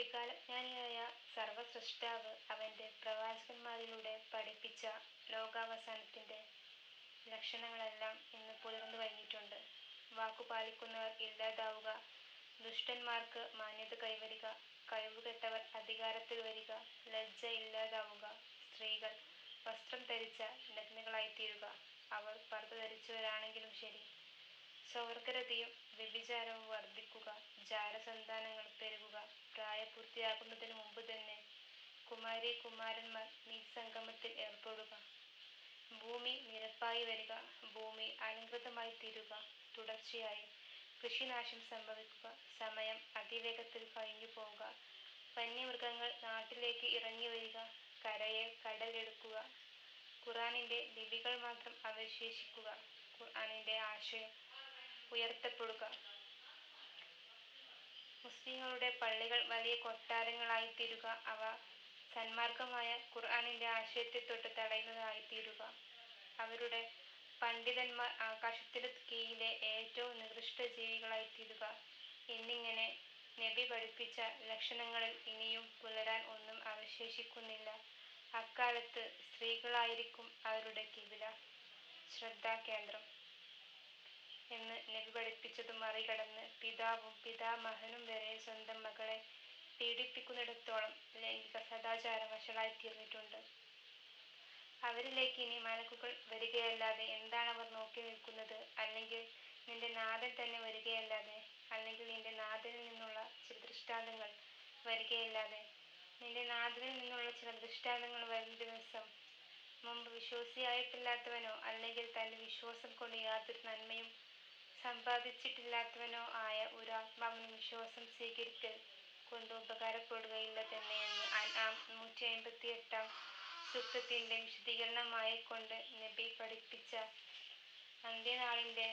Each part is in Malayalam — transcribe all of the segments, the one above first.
ത്രികാലജ്ഞാനിയായ സർവസ്രഷ്ടാവ് അവന്റെ പ്രവാചകന്മാരിലൂടെ പഠിപ്പിച്ച ലോകാവസാനത്തിന്റെ ലക്ഷണങ്ങളെല്ലാം ഇന്ന് പുലർന്നു കഴിഞ്ഞിട്ടുണ്ട്. വാക്കുപാലിക്കുന്നവർ ഇല്ലാതാവുക, ദുഷ്ടന്മാർക്ക് മാന്യത കൈവരിക, കഴിവുകെട്ടവർ അധികാരത്തിൽ വരിക, ലജ്ജ ഇല്ലാതാവുക, സ്ത്രീകൾ വസ്ത്രം ധരിച്ച നഗ്നകളായിത്തീരുക, അവർ പർദ്ദ ധരിച്ചവരാണെങ്കിലും ശരി, സ്വവർഗരതിയും വ്യഭിചാരവും വർദ്ധിക്കുക, ജാരസന്താനങ്ങൾ പെരുകുക, പ്രായപൂർത്തിയാകുന്നതിനു മുമ്പ് തന്നെ കുമാരീകുമാരന്മാർ നീചസംഗമത്തിൽ ഏർപ്പെടുക, ഭൂമി നിരപ്പായി വരിക, ഭൂമി അലങ്കൃതമായിത്തീരുക, തുടർച്ചയായി കൃഷിനാശം സംഭവിക്കുക, സമയം അതിവേഗത്തിൽ കഴിഞ്ഞു പോവുക, വന്യമൃഗങ്ങൾ നാട്ടിലേക്ക് ഇറങ്ങിവരിക, കരയെ കടൽ എടുക്കുക, ഖുർആനിന്റെ ലിപികൾ മാത്രം അവശേഷിക്കുക, ഖുർആനിന്റെ ആശയം ഉയർത്തപ്പെടുക, മുസ്ലിങ്ങളുടെ പള്ളികൾ വലിയ കൊട്ടാരങ്ങളായിത്തീരുക, അവ സന്മാർഗമായ ഖുർആനിന്റെ ആശയത്തെ തൊട്ട് തടയുന്നതായിത്തീരുക, അവരുടെ പണ്ഡിതന്മാർ ആകാശത്തിനു കീഴിലെ ഏറ്റവും നികൃഷ്ട ജീവികളായിത്തീരുക എന്നിങ്ങനെ നബി പഠിപ്പിച്ച ലക്ഷണങ്ങളിൽ ഇനിയും പുലരാൻ ഒന്നും അവശേഷിക്കുന്നില്ല. അക്കാലത്ത് സ്ത്രീകളായിരിക്കും അവരുടെ കിബില, ശ്രദ്ധാകേന്ദ്രം എന്ന് നബി പഠിപ്പിച്ചതും മറികടന്ന് പിതാവും പിതാമഹനും വരെ സ്വന്തം മകളെ പീഡിപ്പിക്കുന്നിടത്തോളം ലൈംഗിക സദാചാരം വഷളായിത്തീർന്നിട്ടുണ്ട്. അവരിലേക്ക് ഇനി മലക്കുകൾ വരികയല്ലാതെ എന്താണവർ നോക്കി നിൽക്കുന്നത്? അല്ലെങ്കിൽ നിന്റെ നാഥൻ തന്നെ വരികയല്ലാതെ? അല്ലെങ്കിൽ നിന്റെ നാഥനിൽ നിന്നുള്ള ചില ദൃഷ്ടാന്തങ്ങൾ വരികയല്ലാതെ? നിന്റെ നാഥനിൽ നിന്നുള്ള ചില ദൃഷ്ടാന്തങ്ങൾ വരുന്ന ദിവസം മുമ്പ് വിശ്വാസിയായിട്ടില്ലാത്തവനോ അല്ലെങ്കിൽ തന്റെ വിശ്വാസം കൊണ്ട് യാതൊരു നന്മയും സമ്പാദിച്ചിട്ടില്ലാത്തവനോ ആയ ഒരാത്മാവിനും വിശ്വാസം സ്വീകരിക്കൽ കൊണ്ട് ഉപകാരപ്പെടുകയില്ല തന്നെ എന്ന് അൻആം 158 സൂക്തത്തിന്റെ വിശദീകരണമായിക്കൊണ്ട് നബി പഠിപ്പിച്ച അന്ത്യനാളിന്റെ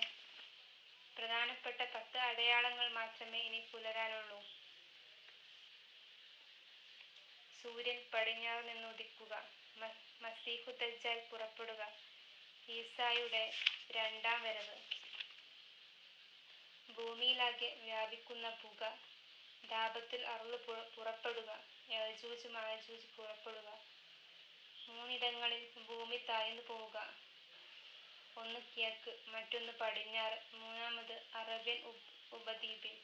പ്രധാനപ്പെട്ട 10 അടയാളങ്ങൾ മാത്രമേ ഇനി പുലരാനുള്ളൂ. സൂര്യൻ പടിഞ്ഞാറു നിന്ന് ഉദിക്കുക, മസീഹു ദജ്ജാൽ പുറപ്പെടുക, ഈസായുടെ രണ്ടാം വരവ്, ഭൂമിയിലാകെ വ്യാപിക്കുന്ന പുക, ദാബത്തുൽ അർള് പുറപ്പെടുക, യഅജൂജ് മഅജൂജ് പുറപ്പെടുക, 3 ഇടങ്ങളിൽ ഭൂമി താഴ്ന്നു പോവുക, ഒന്ന് കിഴക്ക്, മറ്റൊന്ന് പടിഞ്ഞാറ്, മൂന്നാമത് അറബ്യൻ ഉപദ്വീപിൽ,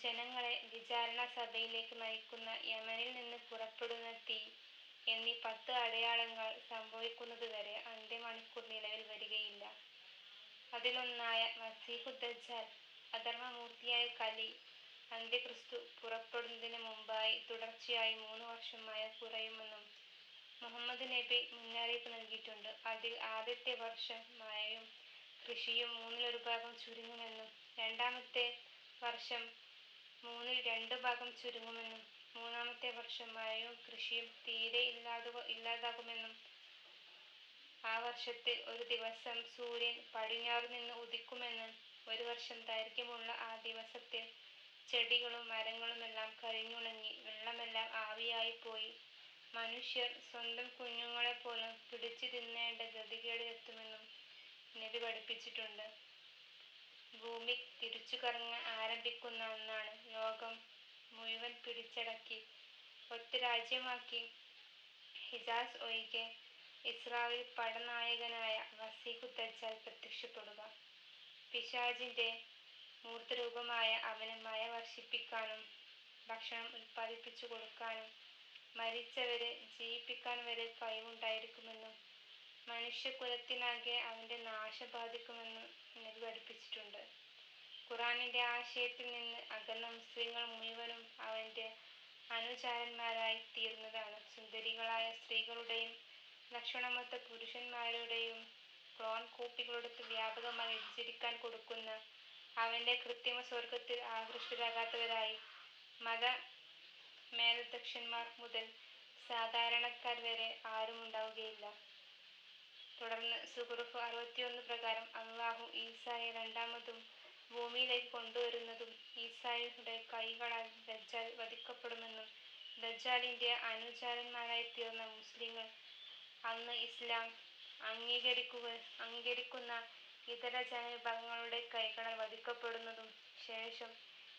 ജനങ്ങളെ വിചാരണ സഭയിലേക്ക് നയിക്കുന്ന യമനിൽ നിന്ന് പുറപ്പെടുന്ന തീ എന്നീ 10 അടയാളങ്ങൾ സംഭവിക്കുന്നത് വരെ അന്ത്യമണിക്കൂർ നിലവിൽ വരികയില്ല. അതിലൊന്നായ മസീഹു ദജ്ജാൽ, അധർമ്മമൂർത്തിയായ കലി, അന്ത്യക്രിസ്തു പുറപ്പെടുന്നതിന് മുമ്പായി തുടർച്ചയായി 3 വർഷം മഴ കുറയുമെന്നും മുഹമ്മദ് നബി മുന്നറിയിപ്പ് നൽകിയിട്ടുണ്ട്. അതിൽ ആദ്യത്തെ വർഷം മഴയും കൃഷിയും 1/3 ഭാഗം ചുരുങ്ങുമെന്നും രണ്ടാമത്തെ വർഷം 2/3 ചുരുങ്ങുമെന്നും മൂന്നാമത്തെ വർഷം മഴയും കൃഷിയും തീരെ ഇല്ലാതാകുമെന്നും ആ വർഷത്തിൽ ഒരു ദിവസം സൂര്യൻ പടിഞ്ഞാറു നിന്ന് ഉദിക്കുമെന്നും 1 വർഷം ദൈർഘ്യമുള്ള ആ ദിവസത്തിൽ ചെടികളും മരങ്ങളുമെല്ലാം കരിഞ്ഞുണങ്ങി വെള്ളമെല്ലാം ആവിയായിപ്പോയി മനുഷ്യർ സ്വന്തം കുഞ്ഞുങ്ങളെപ്പോലും പിടിച്ചു തിന്നേണ്ട ഗതികേടിലെത്തുമെന്നും നബി പഠിപ്പിച്ചിട്ടുണ്ട്. ഭൂമി തിരിച്ചുകറങ്ങാൻ ആരംഭിക്കുന്ന അന്നാണ് ലോകം മുഴുവൻ പിടിച്ചടക്കി ഒറ്റ രാജ്യമാക്കി ഹിജാസ് ഒഴികെ ഇസ്രായേൽ പടനായകനായ മസീഹു ദജ്ജാൽ പ്രത്യക്ഷപ്പെടുക. പിശാചിന്റെ മൂർത്തരൂപമായ അവന് മഴ വർഷിപ്പിക്കാനും ഭക്ഷണം ഉൽപ്പാദിപ്പിച്ചു കൊടുക്കാനും മരിച്ചവരെ ജീവിപ്പിക്കാൻ വരെ കഴിവുണ്ടായിരിക്കുമെന്നും മനുഷ്യകുലത്തിനാകെ അവന്റെ നാശം ബാധിക്കുമെന്നും നബി പഠിപ്പിച്ചിട്ടുണ്ട്. ഖുർആനിന്റെ ആശയത്തിൽ നിന്ന് അകന്ന മുസ്ലിങ്ങൾ മുഴുവനും അവന്റെ അനുചരന്മാരായി തീരുന്നതാണ്. സുന്ദരികളായ സ്ത്രീകളുടെയും ലക്ഷണമൊത്ത പുരുഷന്മാരുടെയും ക്ലോൺ കോപ്പികളെടുത്ത് വ്യാപകമായി വ്യഭിചരിക്കാൻ കൊടുക്കുന്ന അവന്റെ കൃത്രിമ സ്വർഗത്തിൽ ആകൃഷ്ടരാകാത്തവരായി മത മേലധ്യക്ഷന്മാർ മുതൽ സാധാരണക്കാർ വരെ ആരുമുണ്ടാവുകയില്ല. തുടർന്ന് സുഖ്റുഫ് 61 പ്രകാരം അല്ലാഹു ഈസായെ രണ്ടാമതും ഭൂമിയിലേക്ക് കൊണ്ടുവരുന്നതും ഈസായുടെ കൈകളാൽ ദജ്ജാൽ വധിക്കപ്പെടുമെന്നും ദജ്ജാലിന്റെ അനുചരന്മാരായിത്തീർന്ന മുസ്ലിങ്ങൾ അന്ന് ഇസ്ലാം അംഗീകരിക്കുന്ന ഇതര ജനവിഭാഗങ്ങളുടെ കൈകളാൽ വധിക്കപ്പെടുന്നതും ശേഷം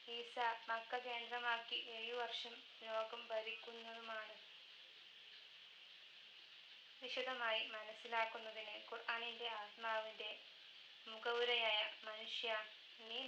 ഈസ മക്ക കേന്ദ്രമാക്കി 7 വർഷം ലോകം ഭരിക്കുന്നതുമാണ്. വിശദമായി മനസ്സിലാക്കുന്നതിന് ഖുർആനിന്റെ ആത്മാവിന്റെ മുഖവുരയായ മനുഷ്യ, നീ